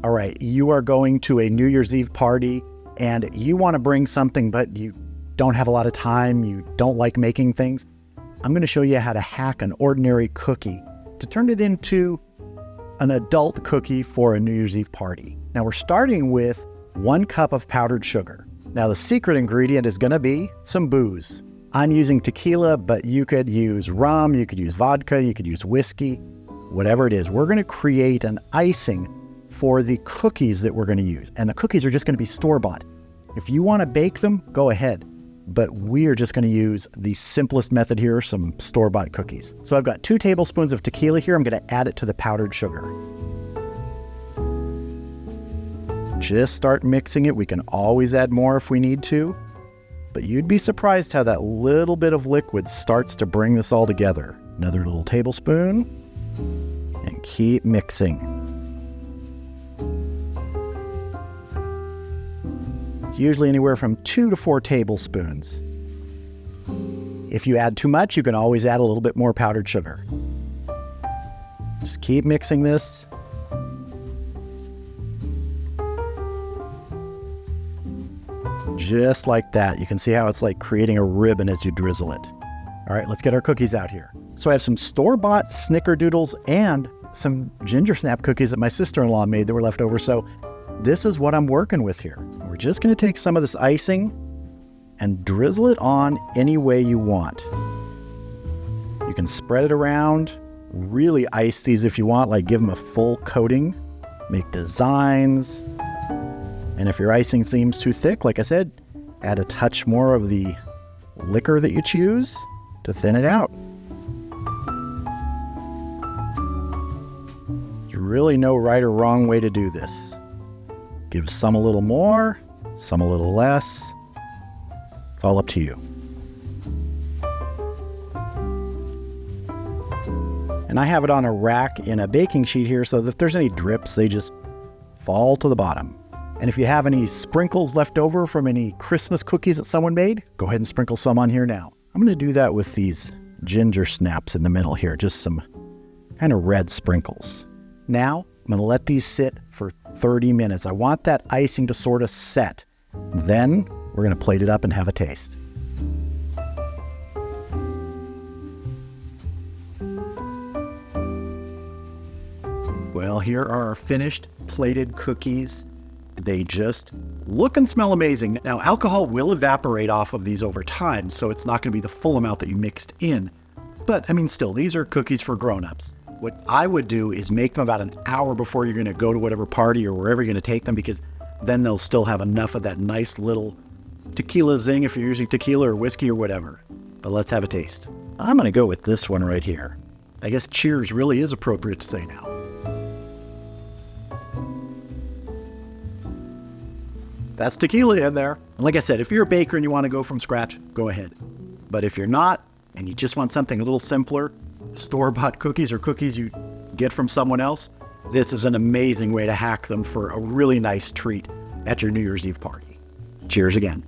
All right, you are going to a New Year's Eve party and you want to bring something, but you don't have a lot of time, you don't like making things. I'm going to show you how to hack an ordinary cookie to turn it into an adult cookie for a New Year's Eve party. Now we're starting with 1 cup of powdered sugar. Now the secret ingredient is going to be some booze. I'm using tequila, but you could use rum, you could use vodka, you could use whiskey, whatever it is. We're going to create an icing for the cookies that we're going to use. And the cookies are just going to be store-bought. If you want to bake them, go ahead. But we are just going to use the simplest method here, some store-bought cookies. So I've got 2 tablespoons of tequila here. I'm going to add it to the powdered sugar. Just start mixing it. We can always add more if we need to. But you'd be surprised how that little bit of liquid starts to bring this all together. Another little tablespoon. And keep mixing. Usually anywhere from 2 to 4 tablespoons. If you add too much, you can always add a little bit more powdered sugar. Just keep mixing this. Just like that. You can see how it's like creating a ribbon as you drizzle it. All right, let's get our cookies out here. So I have some store-bought snickerdoodles and some ginger snap cookies that my sister-in-law made that were left over. So this is what I'm working with here. We're just going to take some of this icing and drizzle it on any way you want. You can spread it around, really ice these if you want, like give them a full coating, make designs. And if your icing seems too thick, like I said, add a touch more of the liquor that you choose to thin it out. There's really no right or wrong way to do this. Give some a little more, some a little less. It's all up to you. And I have it on a rack in a baking sheet here, so that if there's any drips, they just fall to the bottom. And if you have any sprinkles left over from any Christmas cookies that someone made, go ahead and sprinkle some on here now. I'm going to do that with these ginger snaps in the middle here, just some kind of red sprinkles. Now, I'm going to let these sit for 30 minutes. I want that icing to sort of set. Then we're going to plate it up and have a taste. Well, here are our finished plated cookies. They just look and smell amazing. Now, alcohol will evaporate off of these over time, so it's not going to be the full amount that you mixed in. But, I mean, still, these are cookies for grown-ups. What I would do is make them about an hour before you're going to go to whatever party or wherever you're going to take them, because then they'll still have enough of that nice little tequila zing if you're using tequila or whiskey or whatever. But let's have a taste. I'm going to go with this one right here. I guess cheers really is appropriate to say now. That's tequila in there. And like I said, if you're a baker and you want to go from scratch, go ahead. But if you're not, and you just want something a little simpler, store-bought cookies or cookies you get from someone else, this is an amazing way to hack them for a really nice treat at your New Year's Eve party. Cheers again.